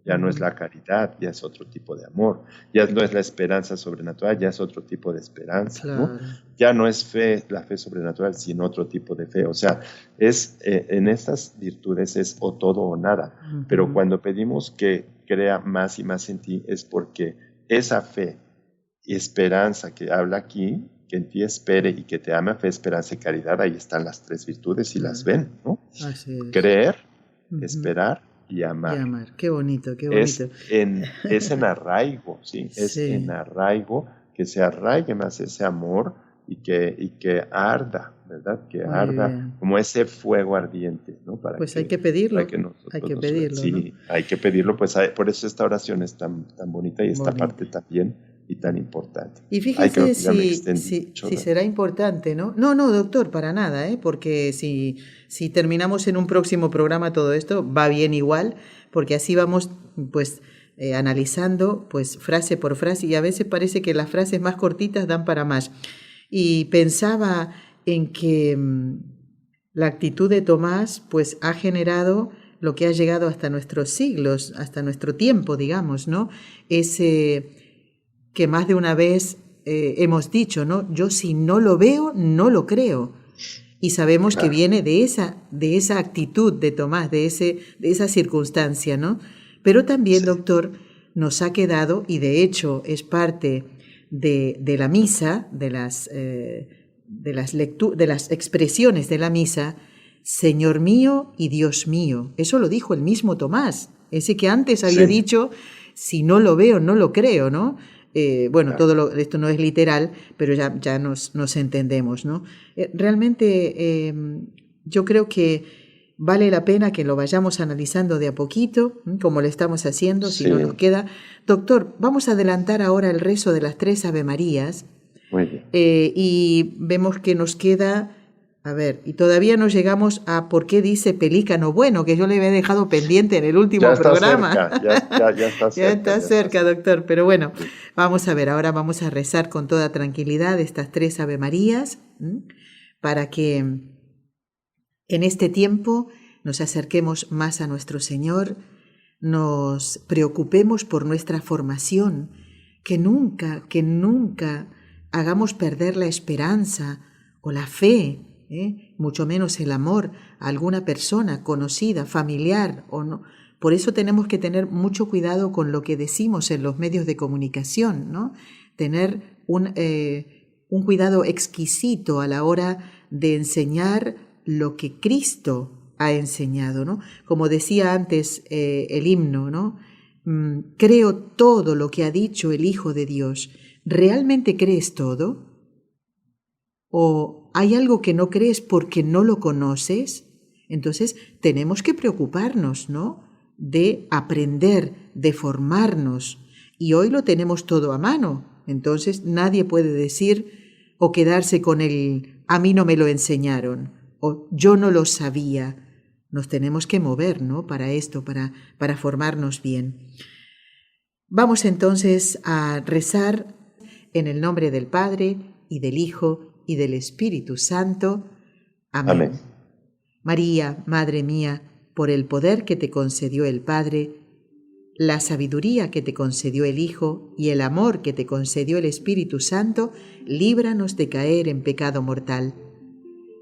S4: ya no es la caridad, ya es otro tipo de amor, ya no es la esperanza sobrenatural, ya es otro tipo de esperanza, ¿no? Ya no es fe, la fe sobrenatural, sino otro tipo de fe. O sea, en estas virtudes es o todo o nada, pero cuando pedimos que crea más y más en ti es porque esa fe y esperanza que habla aquí, que en ti espere y que te ame, fe, esperanza y caridad, ahí están las tres virtudes y las ven, ¿no?
S2: Así es.
S4: Creer, esperar y amar.
S2: Y amar, qué bonito, qué bonito.
S4: Es en arraigo, ¿sí? Es en arraigo, que se arraigue más ese amor y que arda, ¿verdad? Que
S2: muy
S4: arda
S2: bien,
S4: como ese fuego ardiente, ¿no?
S2: Pues hay que pedirlo,
S4: hay que pedirlo, pues por eso esta oración es tan bonita y esta parte también y tan importante.
S2: Y fíjese si será importante, ¿no? No, doctor, para nada, porque si terminamos en un próximo programa todo esto, va bien igual, porque así vamos, pues, analizando, pues, frase por frase, y a veces parece que las frases más cortitas dan para más. Y pensaba en que la actitud de Tomás, pues, ha generado lo que ha llegado hasta nuestros siglos, hasta nuestro tiempo, digamos, ¿no? Ese que más de una vez hemos dicho, ¿no? Yo si no lo veo, no lo creo. Y sabemos que viene de esa actitud de Tomás, de esa circunstancia, ¿no? Pero también, doctor, nos ha quedado, y de hecho es parte de la misa, de las expresiones de la misa, Señor mío y Dios mío. Eso lo dijo el mismo Tomás, ese que antes había dicho, si no lo veo, no lo creo, ¿no? Esto no es literal, pero ya nos entendemos, ¿no? Realmente yo creo que vale la pena que lo vayamos analizando de a poquito, como lo estamos haciendo, si no nos queda. Doctor, vamos a adelantar ahora el rezo de las 3 Ave Marías.
S4: Muy bien.
S2: Y vemos que nos queda... A ver, y todavía no llegamos a por qué dice pelícano bueno, que yo le había dejado pendiente en el último programa.
S4: Ya está cerca.
S2: Ya está cerca, doctor. Pero bueno, vamos a ver, ahora vamos a rezar con toda tranquilidad estas 3 Ave Marías, para que en este tiempo nos acerquemos más a nuestro Señor, nos preocupemos por nuestra formación, que nunca hagamos perder la esperanza o la fe, mucho menos el amor a alguna persona conocida, familiar o no. Por eso tenemos que tener mucho cuidado con lo que decimos en los medios de comunicación, ¿no? Tener un cuidado exquisito a la hora de enseñar lo que Cristo ha enseñado, ¿no? Como decía antes el himno, ¿no? creo todo lo que ha dicho el Hijo de Dios. ¿Realmente crees todo? ¿O hay algo que no crees porque no lo conoces? Entonces tenemos que preocuparnos, ¿no?, de aprender, de formarnos. Y hoy lo tenemos todo a mano. Entonces nadie puede decir o quedarse con el «a mí no me lo enseñaron» o «yo no lo sabía». Nos tenemos que mover, ¿no?, para esto, para formarnos bien. Vamos entonces a rezar en el nombre del Padre, y del Hijo, y del Espíritu Santo. Amén.
S4: Amén.
S2: María, Madre mía, por el poder que te concedió el Padre, la sabiduría que te concedió el Hijo y el amor que te concedió el Espíritu Santo, líbranos de caer en pecado mortal.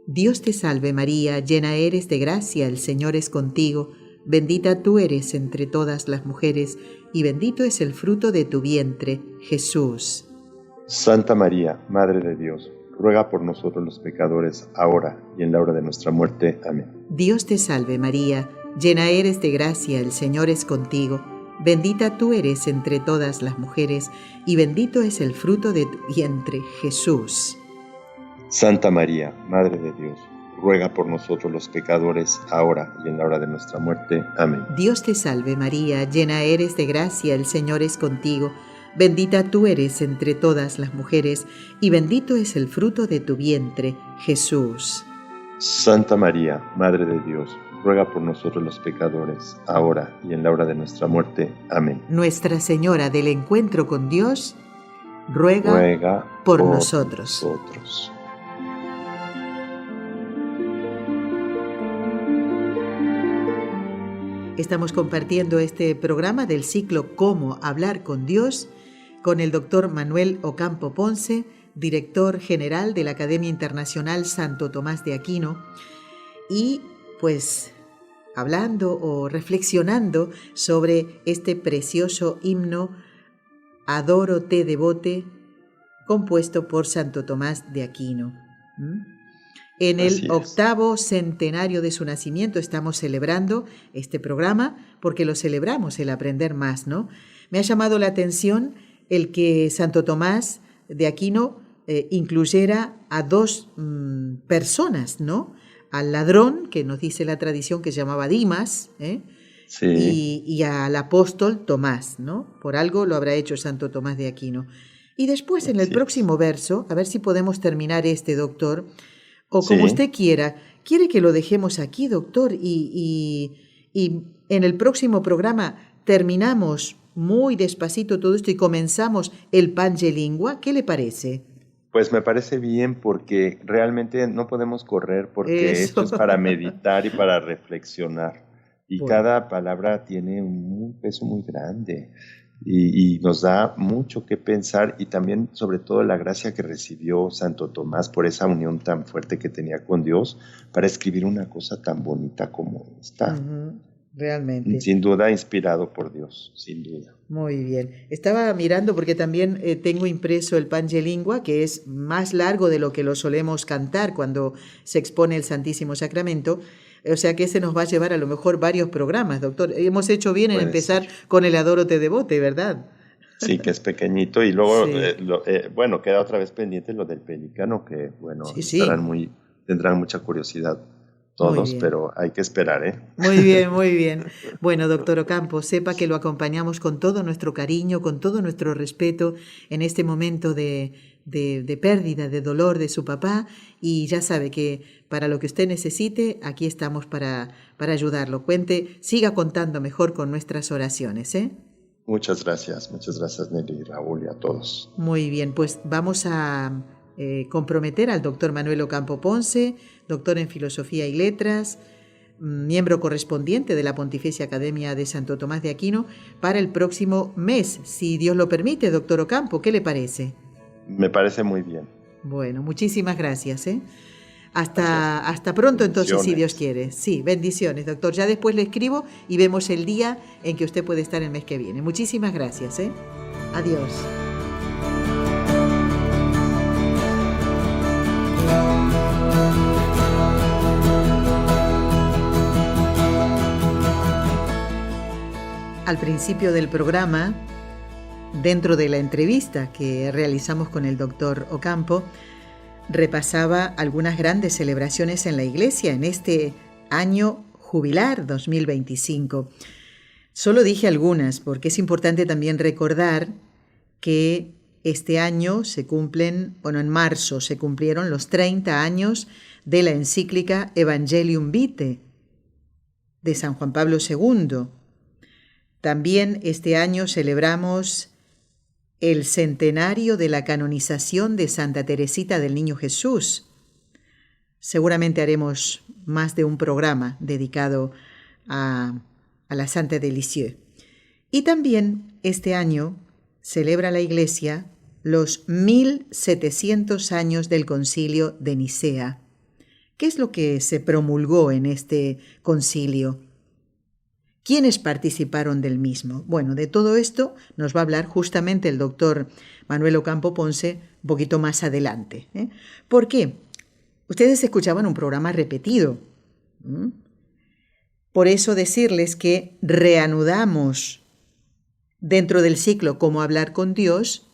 S2: Dios te salve María, llena eres de gracia, el Señor es contigo, bendita tú eres entre todas las mujeres, y bendito es el fruto de tu vientre, Jesús.
S4: Santa María, Madre de Dios, ruega por nosotros los pecadores, ahora y en la hora de nuestra muerte. Amén.
S2: Dios te salve María, llena eres de gracia, el Señor es contigo, bendita tú eres entre todas las mujeres, y bendito es el fruto de tu vientre, Jesús.
S4: Santa María, Madre de Dios, ruega por nosotros los pecadores, ahora y en la hora de nuestra muerte. Amén.
S2: Dios te salve María, llena eres de gracia, el Señor es contigo, bendita tú eres entre todas las mujeres, y bendito es el fruto de tu vientre, Jesús.
S4: Santa María, Madre de Dios, ruega por nosotros los pecadores, ahora y en la hora de nuestra muerte. Amén.
S2: Nuestra Señora del Encuentro con Dios, ruega por nosotros. Estamos compartiendo este programa del ciclo Cómo hablar con Dios con el doctor Manuel Ocampo Ponce, director general de la Academia Internacional Santo Tomás de Aquino, y pues hablando o reflexionando sobre este precioso himno Adoro te devote, compuesto por Santo Tomás de Aquino. En el 8º centenario de su nacimiento estamos celebrando este programa porque lo celebramos, el aprender más, ¿no? Me ha llamado la atención el que Santo Tomás de Aquino incluyera a dos personas, ¿no? Al ladrón, que nos dice la tradición que se llamaba Dimas,
S4: Sí.
S2: y al apóstol Tomás, ¿no? Por algo lo habrá hecho Santo Tomás de Aquino. Y después en el próximo verso, a ver si podemos terminar doctor, o como usted quiera. ¿Quiere que lo dejemos aquí, doctor? Y en el próximo programa terminamos muy despacito todo esto y comenzamos el Pange Lingua. ¿Qué le parece?
S4: Pues me parece bien porque realmente no podemos correr porque esto es para meditar y para reflexionar. Y cada palabra tiene un peso muy grande y nos da mucho que pensar, y también sobre todo la gracia que recibió Santo Tomás por esa unión tan fuerte que tenía con Dios para escribir una cosa tan bonita como esta.
S2: Realmente.
S4: Sin duda inspirado por Dios, sin duda.
S2: Muy bien. Estaba mirando porque también tengo impreso el Pange Lingua, que es más largo de lo que lo solemos cantar cuando se expone el Santísimo Sacramento. O sea que ese nos va a llevar a lo mejor varios programas, doctor. Hemos hecho bien en empezar con el Adoro te devote, ¿verdad?
S4: Sí, que es pequeñito. Y luego, bueno, queda otra vez pendiente lo del pelicano, que bueno, tendrán mucha curiosidad todos, pero hay que esperar, ¿eh?
S2: Muy bien, muy bien. Bueno, doctor Ocampo, sepa que lo acompañamos con todo nuestro cariño, con todo nuestro respeto en este momento de pérdida, de dolor de su papá, y ya sabe que para lo que usted necesite, aquí estamos para ayudarlo. Siga contando mejor con nuestras oraciones, ¿eh?
S4: Muchas gracias Nelly, Raúl y a todos.
S2: Muy bien, pues vamos a comprometer al doctor Manuel Ocampo Ponce, doctor en Filosofía y Letras, miembro correspondiente de la Pontificia Academia de Santo Tomás de Aquino, para el próximo mes, si Dios lo permite, doctor Ocampo. ¿Qué le parece?
S4: Me parece muy bien.
S2: Bueno, muchísimas gracias, ¿eh? Hasta pronto entonces, si Dios quiere. Sí, bendiciones, doctor. Ya después le escribo y vemos el día en que usted puede estar el mes que viene. Muchísimas gracias, ¿eh? Adiós. al principio del programa, dentro de la entrevista que realizamos con el doctor Ocampo, repasaba algunas grandes celebraciones en la Iglesia en este año jubilar 2025. Solo dije algunas porque es importante también recordar que este año en marzo se cumplieron los 30 años de la encíclica Evangelium Vitae de San Juan Pablo II. También este año celebramos el centenario de la canonización de Santa Teresita del Niño Jesús. Seguramente haremos más de un programa dedicado a la Santa de Lisieux. Y también este año celebra la Iglesia los 1700 años del Concilio de Nicea. ¿Qué es lo que se promulgó en este concilio? ¿Quiénes participaron del mismo? Bueno, de todo esto nos va a hablar justamente el doctor Manuel Ocampo Ponce un poquito más adelante. ¿Por qué? Ustedes escuchaban un programa repetido. Por eso decirles que reanudamos dentro del ciclo Cómo hablar con Dios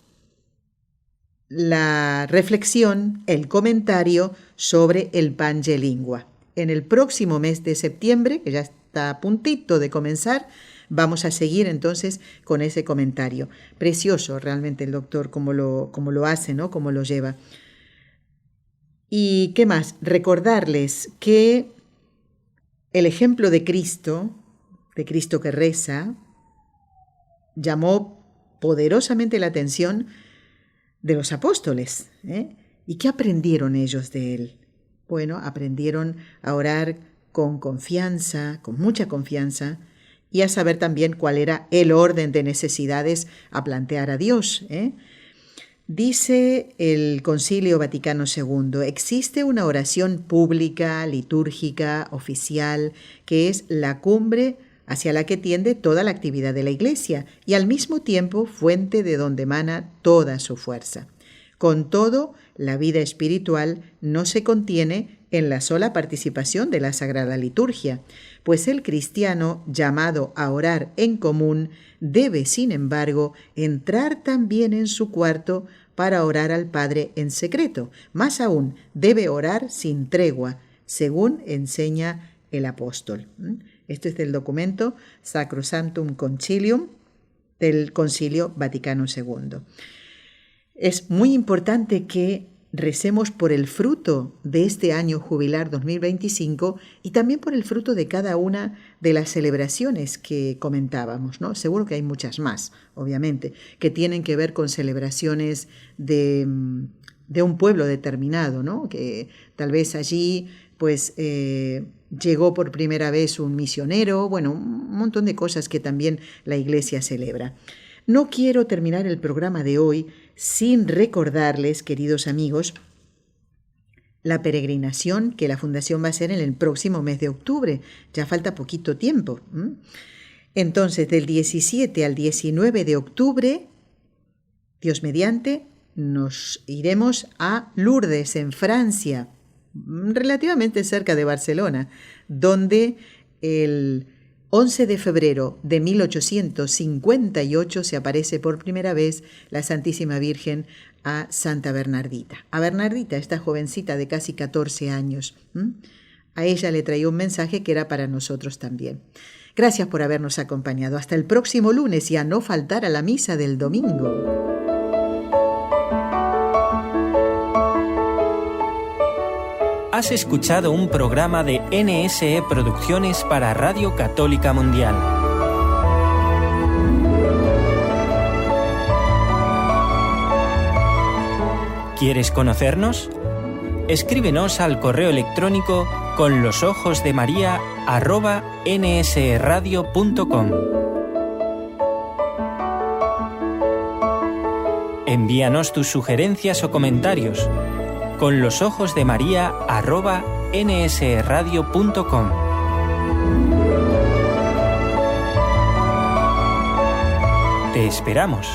S2: la reflexión, el comentario sobre el Pange Lingua. En el próximo mes de septiembre, que ya está a puntito de comenzar, vamos a seguir entonces con ese comentario. Precioso realmente el doctor como lo hace, ¿no? Cómo lo lleva. ¿Y qué más? Recordarles que el ejemplo de Cristo que reza, llamó poderosamente la atención de los apóstoles. ¿Y qué aprendieron ellos de él? Bueno, aprendieron a orar con confianza, con mucha confianza, y a saber también cuál era el orden de necesidades a plantear a Dios. Dice el Concilio Vaticano II, existe una oración pública, litúrgica, oficial, que es la cumbre hacia la que tiende toda la actividad de la Iglesia y al mismo tiempo fuente de donde emana toda su fuerza. Con todo, la vida espiritual no se contiene en la sola participación de la Sagrada Liturgia, pues el cristiano llamado a orar en común debe, sin embargo, entrar también en su cuarto para orar al Padre en secreto. Más aún, debe orar sin tregua, según enseña el apóstol. Esto es del documento Sacrosanctum Concilium del Concilio Vaticano II. Es muy importante que recemos por el fruto de este año jubilar 2025 y también por el fruto de cada una de las celebraciones que comentábamos, ¿no? Seguro que hay muchas más, obviamente, que tienen que ver con celebraciones de un pueblo determinado, ¿no? Que tal vez allí llegó por primera vez un misionero, bueno, un montón de cosas que también la Iglesia celebra. No quiero terminar el programa de hoy sin recordarles, queridos amigos, la peregrinación que la Fundación va a hacer en el próximo mes de octubre. Ya falta poquito tiempo. Entonces, del 17 al 19 de octubre, Dios mediante, nos iremos a Lourdes, en Francia, relativamente cerca de Barcelona, donde el 11 de febrero de 1858 se aparece por primera vez la Santísima Virgen a Santa Bernardita. A Bernardita, esta jovencita de casi 14 años. A ella le traía un mensaje que era para nosotros también. Gracias por habernos acompañado. Hasta el próximo lunes y a no faltar a la misa del domingo.
S1: Has escuchado un programa de NSE Producciones para Radio Católica Mundial. ¿Quieres conocernos? Escríbenos al correo electrónico conlosojosdemaria@nsradio.com. Envíanos tus sugerencias o comentarios conlosojosdemaria@nsradio.com. Te esperamos.